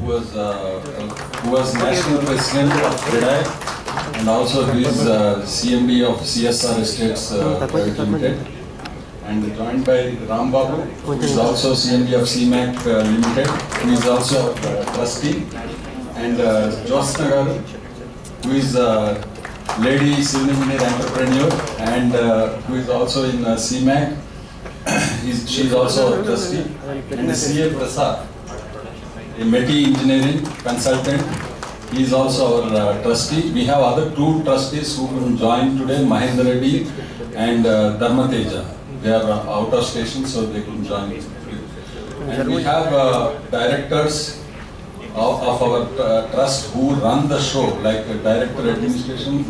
who was National President of CREDAI, and also he is CMD of CSR Estates Private Limited, and joined by Ram Babu, who is also CMD of CMAC Limited, who is also trustee, and Josna Garu, who is lady civil engineer entrepreneur, and who is also in CMAC. She is also a trustee, and C.A. Prasad, a METI engineering consultant. He is also our trustee. We have other two trustees who will join today, Mahendra Reddy and Dharma Teja. They are out of station, so they can join. And we have directors of our trust who run the show, like Director Administration,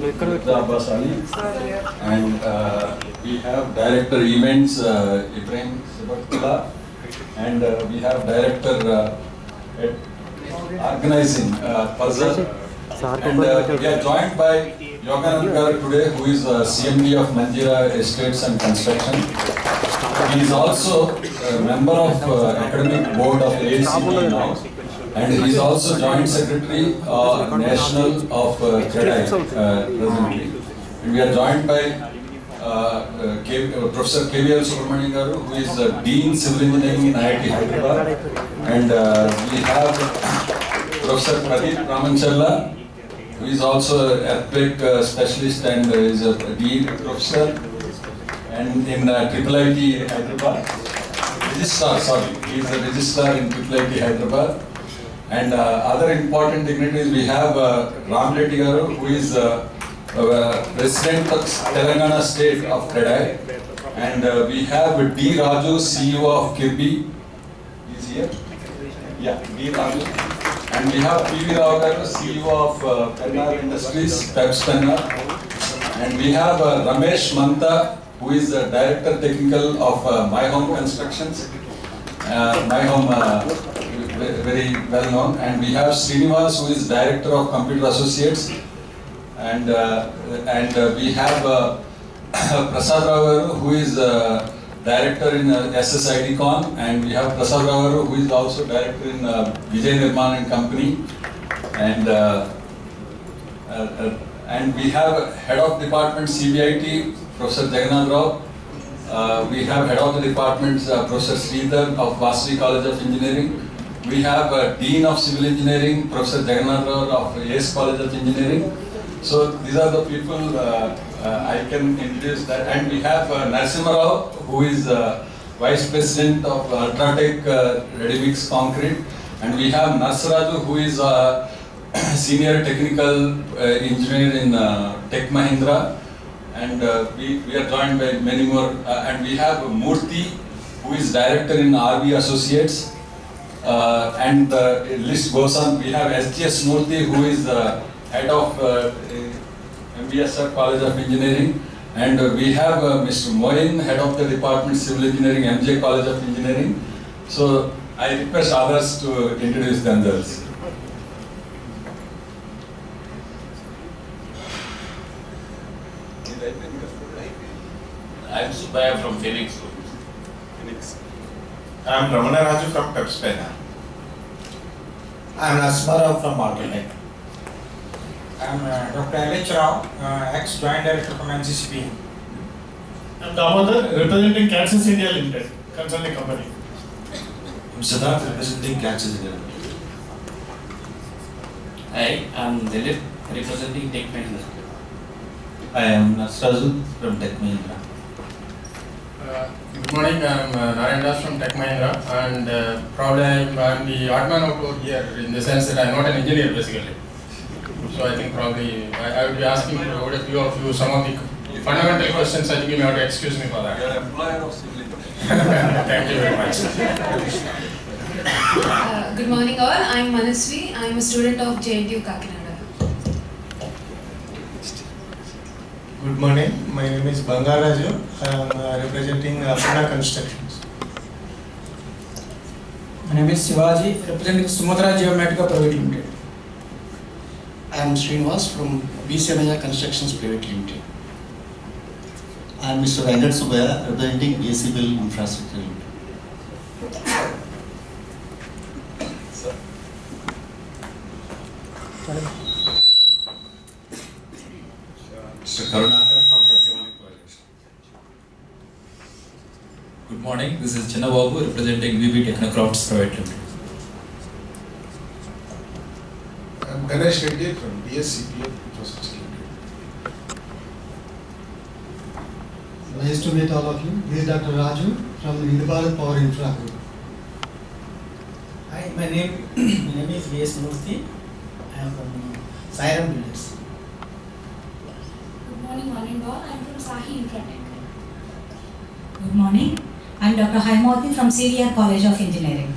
Abbas Ali, and we have Director Events, Ibrahim Sibatullah, and we have Director Organizing, Fazal, and we are joined by Yoganand Garu today, who is CMD of Manjira Estates and Construction. He is also a member of Academic Board of AACP now, and he is also Joint Secretary National of CREDAI presently. And we are joined by Professor KVL Subramanian Garu, who is Dean Civil Engineering in IIT Hyderabad, and we have Professor Pradeep Ramanchalla, who is also an earthquake specialist and is a Dean Professor, and in IIT Hyderabad, he is a registrar in IIT Hyderabad. And other important dignitaries, we have Ram Reddy Garu, who is President of Telangana State of CREDAI, and we have D. Raju, CEO of Kirby. He's here. Yeah, D. Raju. And we have P.V. Rao Garu, CEO of Pennar Industries, Peps Pennar. And we have Ramesh Manta, who is the Director Technical of My Home Constructions. My Home, very well known. And we have Srinivas, who is Director of Computer Associates. And we have Prasad Rao, who is Director in SSIDCon, and we have Prasad Rao, who is also Director in Vijay Nirman and Company. And we have Head of Department CBIT, Professor Jagannath Rao. We have Head of the Department, Professor Sridhar of Vasavi College of Engineering. We have Dean of Civil Engineering, Professor Jagannath Rao of AS College of Engineering. So these are the people I can introduce that. And we have Narasimha Rao, who is Vice President of Ultratech Ready Mix Concrete. And we have Narsaraju, who is Senior Technical Engineer in Tech Mahindra. And we are joined by many more. And we have Murthy, who is Director in RV Associates. And the list goes on. We have SGS Murthy, who is Head of MBSR College of Engineering, and we have Mr. Moin, Head of the Department Civil Engineering, MJ College of Engineering. So I request others to introduce themselves. I am Subhaya from Phoenix. I am Ramana Raju from Peps Pennar. I am Asmarao from Architect. I am Dr. L.H. Rao, ex-Joint Director from NCCP. I am Damodar, representing Kansas India Limited, consulting company. I am Siddharth, representing Kansas India Limited. I am Dilip, representing Tech Mahindra. I am Nasraju from Tech Mahindra. Good morning, I am Narayan from Tech Mahindra, and probably I am the odd man out over here in the sense that I am not an engineer basically. So I think probably I would be asking for a few of you some of the fundamental questions. I think you may have to excuse me for that. You are employer of civil. Thank you very much. Good morning all, I am Manasvi. I am a student of JNTU Kakinada. Good morning, my name is Bangaraju. I am representing Apurna Constructions. My name is Shivaji, representing Sumatra Geomatical Private Limited. I am Srinivas from BCMI Constructions Private Limited. I am Mr. Venkat Subaya, representing ACBL Infrastructure Limited. Mr. Karunakar from Satyavani College. Good morning, this is Chinnababu representing VB Technocrafts Private Limited. I am Ganesh Reddy from BSCPL Process Limited. Nice to meet all of you. This is Dr. Raju from Indabharat Power Infra Group. Hi, my name is V.S. Murthy. I am from Siren Builders. Good morning, one and all. I am from Sahi Infra-Tech. Good morning. I am Dr. Haimawati from CDR College of Engineering.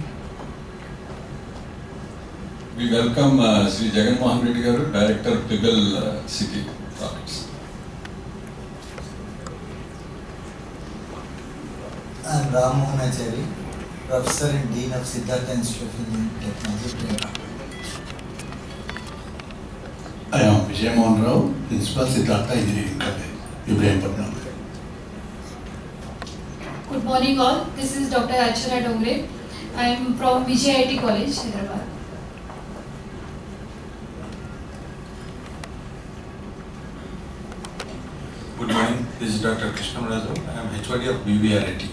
We welcome Sri Jagan Mohan Reddy Garu, Director Pigal City Projects. I am Ram Mohan Achari, Professor and Dean of Siddhartha Institute of Engineering Technology. I am Vijay Mohan Rao, Principal Siddhartha Engineering College, Ibrahimpatnam. Good morning, all. This is Dr. Archana Dongre. I am from VJIT College, Hyderabad. Good morning, this is Dr. Krishnamuraju. I am HOD of BBRIT.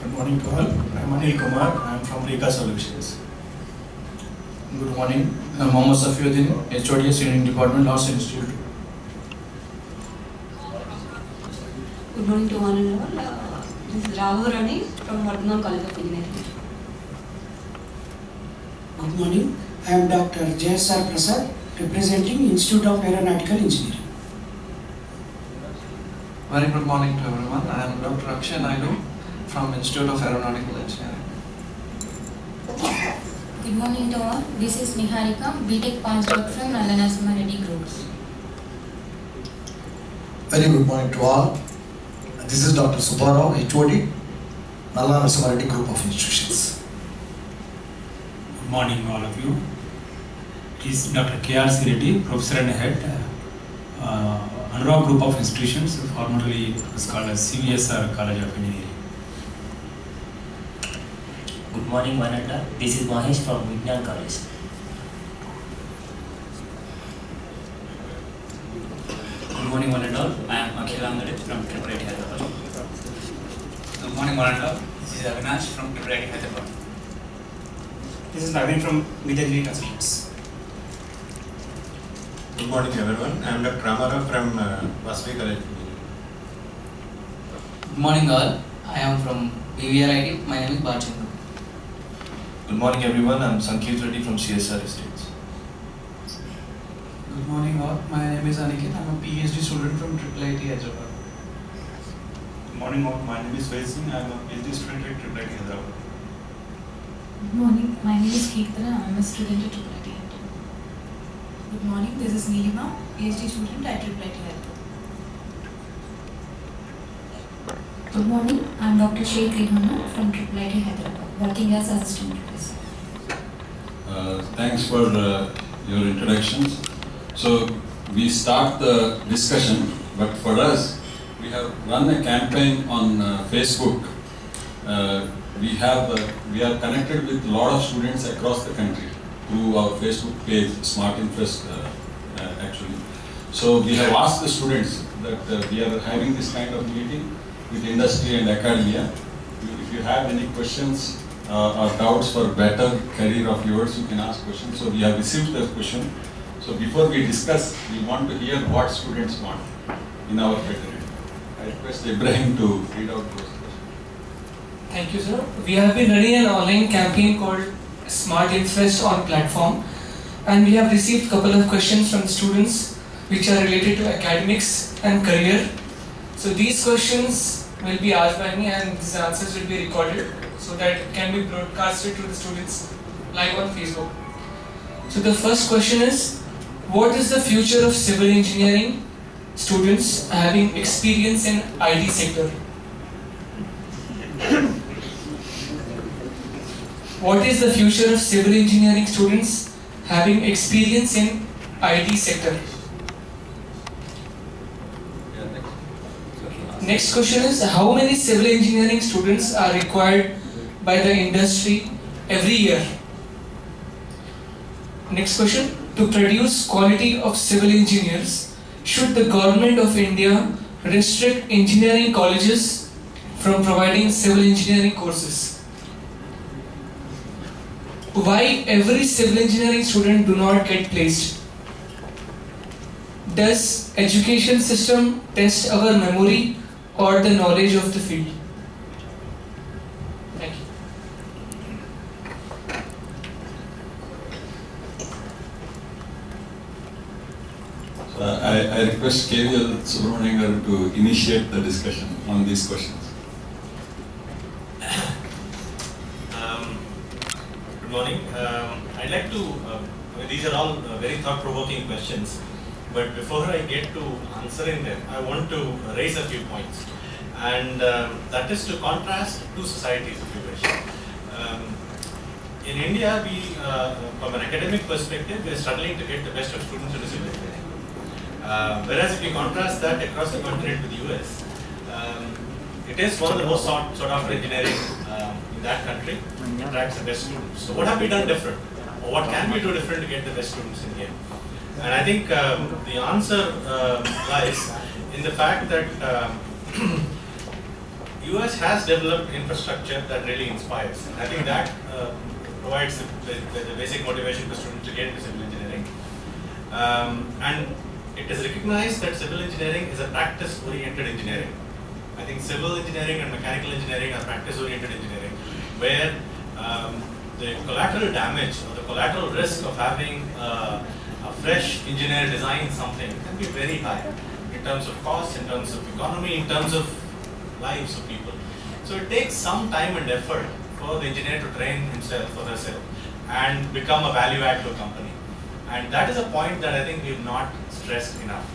Good morning to all. I am Anil Kumar. I am from Rika Solutions. Good morning. I am Mohammad Safiuddin, HOD Engineering Department, Laws Institute. Good morning to one and all. This is Rahul Rani from Vardhaman College of Engineering. Good morning. I am Dr. J.S.R. Prasad, representing Institute of Aeronautical Engineering. Very good morning to everyone. I am Dr. Akshay Naidu from Institute of Aeronautical Engineering. Good morning to all. This is Niharika, BTech Postdoc from Nalana Reddy Groups. Very good morning to all. This is Dr. Subbarao, HOD, Nalla Narasimha Group of Institutions. Good morning, all of you. This is Dr. K.R.C. Reddy, Professor and Head, Anurag Group of Institutions, formerly called as CVSR College of Engineering. Good morning, one and all. This is Mahesh from Vignan College. Good morning, one and all. I am Akhil Angade from Infr-EST Hyderabad. Good morning, one and all. This is Avinash from Infr-EST Hyderabad. This is Naveen from Vidyanjali Consultants. Good morning, everyone. I am Dr. Ramara from Vasavi College. Good morning, all. I am from BVRIT. My name is Bachandra. Good morning, everyone. I am Sankeet Reddy from CSR Estates. Good morning, all. My name is Aniket. I am a PhD student from IIIT Hyderabad. Good morning, all. My name is Faisal. I am a PhD student at IIIT Hyderabad. Good morning. My name is Keertana. I am a student at IIIT. Good morning. This is Neelima, PhD student at IIIT. Good morning. I am Dr. Sheikh Rehana from IIIT Hyderabad, working as assistant professor. Thanks for your introductions. So we start the discussion, but for us, we have run a campaign on Facebook. We are connected with a lot of students across the country through our Facebook page, Smart Infr-EST, actually. So we have asked the students that we are having this kind of meeting with industry and academia. If you have any questions or doubts for better career of yours, you can ask questions. So we have received the question. So before we discuss, we want to hear what students want in our fraternity. I request Ibrahim to read out those questions. Thank you, sir. We have been running an online campaign called Smart Infr-EST on platform, and we have received a couple of questions from the students which are related to academics and career. So these questions will be asked by me and these answers will be recorded so that it can be broadcasted to the students live on Facebook. So the first question is, what is the future of civil engineering students having experience in IT sector? What is the future of civil engineering students having experience in IT sector? Next question is, how many civil engineering students are required by the industry every year? Next question. To produce quality of civil engineers, should the government of India restrict engineering colleges from providing civil engineering courses? Why every civil engineering student do not get placed? Does education system test our memory or the knowledge of the field? Thank you. So I request KVL Subramanian to initiate the discussion on these questions. Good morning. I'd like to, these are all very thought-provoking questions, but before I get to answering them, I want to raise a few points. And that is to contrast two societies, if you wish. In India, we, from an academic perspective, we are struggling to get the best of students into civil engineering. Whereas if you contrast that across the continent with the US, it is one of the most sought after engineering in that country, attracts the best students. So what have we done different? Or what can we do different to get the best students in here? And I think the answer lies in the fact that US has developed infrastructure that really inspires. And I think that provides the basic motivation for students to get into civil engineering. And it is recognized that civil engineering is a practice-oriented engineering. I think civil engineering and mechanical engineering are practice-oriented engineering, where the collateral damage or the collateral risk of having a fresh engineer design something can be very high in terms of cost, in terms of economy, in terms of lives of people. So it takes some time and effort for the engineer to train himself or herself and become a value add to a company. And that is a point that I think we have not stressed enough.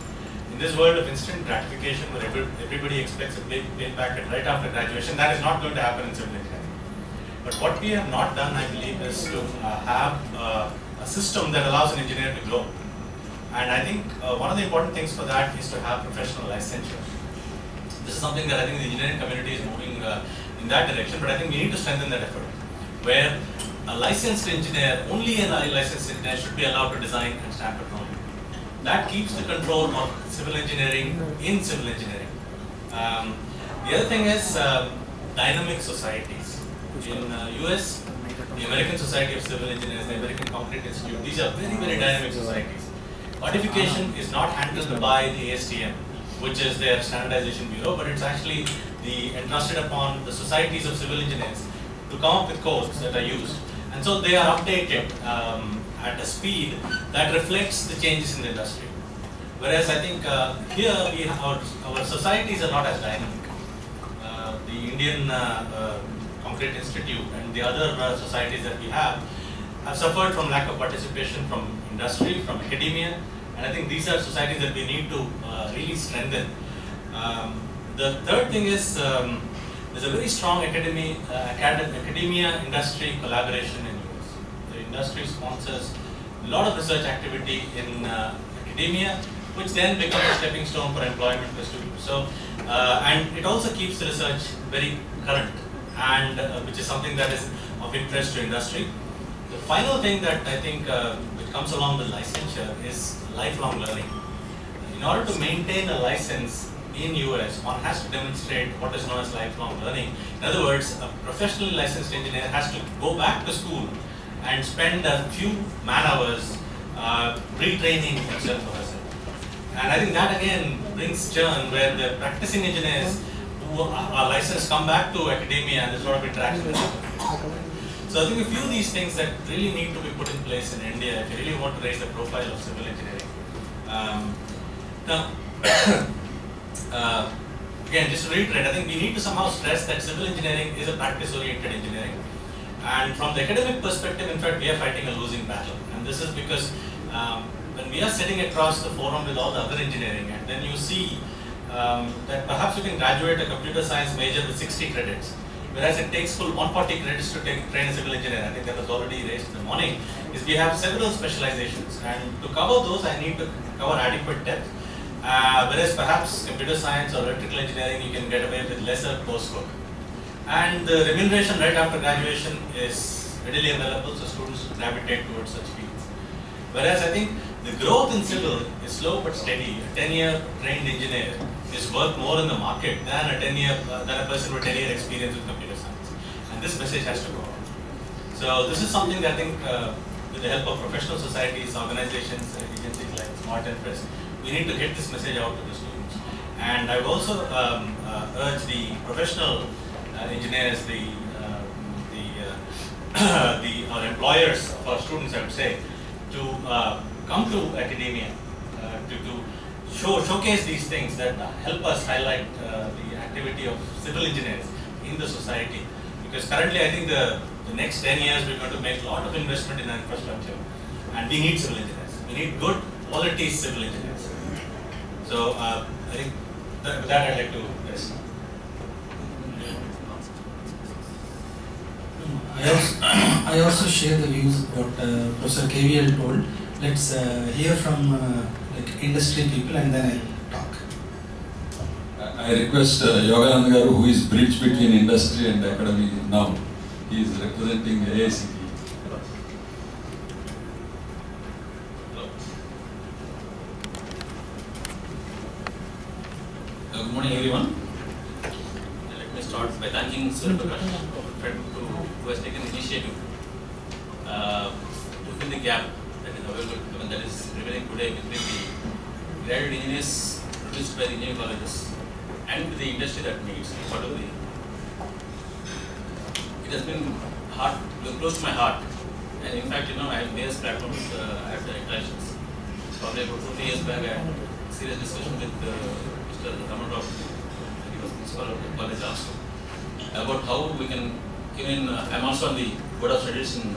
In this world of instant gratification where everybody expects a big pay packet right after graduation, that is not going to happen in civil engineering. But what we have not done, I believe, is to have a system that allows an engineer to grow. And I think one of the important things for that is to have professional licensure. This is something that I think the engineering community is moving in that direction, but I think we need to strengthen that effort, where a licensed engineer, only a licensed engineer should be allowed to design and stamp a drawing. That keeps the control of civil engineering in civil engineering. The other thing is dynamic societies. In US, the American Society of Civil Engineers, the American Concrete Institute, these are very, very dynamic societies. Codification is not handled by the ASTM, which is their standardization bureau, but it's actually entrusted upon the societies of civil engineers to come up with codes that are used. And so they are updated at a speed that reflects the changes in the industry. Whereas I think here our societies are not as dynamic. The Indian Concrete Institute and the other societies that we have suffered from lack of participation from industry, from academia, and I think these are societies that we need to really strengthen. The third thing is there's a very strong academia industry collaboration in US. The industry sponsors a lot of research activity in academia, which then becomes a stepping stone for employment for students. So, and it also keeps the research very current, and which is something that is of interest to industry. The final thing that I think which comes along with licensure is lifelong learning. In order to maintain a license in US, one has to demonstrate what is known as lifelong learning. In other words, a professionally licensed engineer has to go back to school and spend a few man hours retraining himself or herself. And I think that again brings churn, where the practicing engineers who are licensed come back to academia and there's a lot of interaction. So I think a few of these things that really need to be put in place in India if you really want to raise the profile of civil engineering. Again, just to reiterate, I think we need to somehow stress that civil engineering is a practice-oriented engineering. And from the academic perspective, in fact, we are fighting a losing battle. And this is because when we are sitting across the forum with all the other engineering, and then you see that perhaps you can graduate a computer science major with 60 credits, whereas it takes full 140 credits to train a civil engineer. I think that was already raised in the morning, is we have several specializations. And to cover those, I need to cover adequate depth. Whereas perhaps computer science or electrical engineering, you can get away with lesser coursework. And the remuneration right after graduation is readily available, so students gravitate towards such fields. Whereas I think the growth in civil is slow but steady. A 10-year trained engineer is worth more in the market than a person with 10-year experience with computer science. And this message has to go out. So this is something that I think with the help of professional societies, organizations, agencies like Smart Infr-EST, we need to get this message out to the students. And I would also urge the professional engineers, our employers of our students, I would say, to come to academia, to showcase these things that help us highlight the activity of civil engineers in the society. Because currently I think the next 10 years we're going to make a lot of investment in our infrastructure, and we need civil engineers. We need good quality civil engineers. So I think with that I'd like to rest. I also share the views what Professor KVL told. Let's hear from industry people and then I'll talk. I request Yoganand Garu, who is bridge between industry and academy now. He is representing AICT. Good morning, everyone. Let me start by thanking Sir Prakash who has taken initiative to fill the gap that is available, that is prevailing today between the graduate engineers produced by the engineering colleges and the industry that needs. It has been close to my heart, and in fact, I have various platforms, I have the interactions. Probably about 2-3 years back, I had a serious discussion with Mr. Ramanrao, he was principal of the college also, about how we can, I'm also on the board of studies in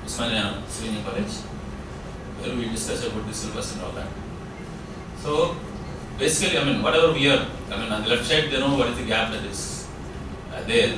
Usmania Civil Engineering College, where we discussed about the syllabus and all that. So basically, whatever we are, on the left side, they know what is the gap that is there.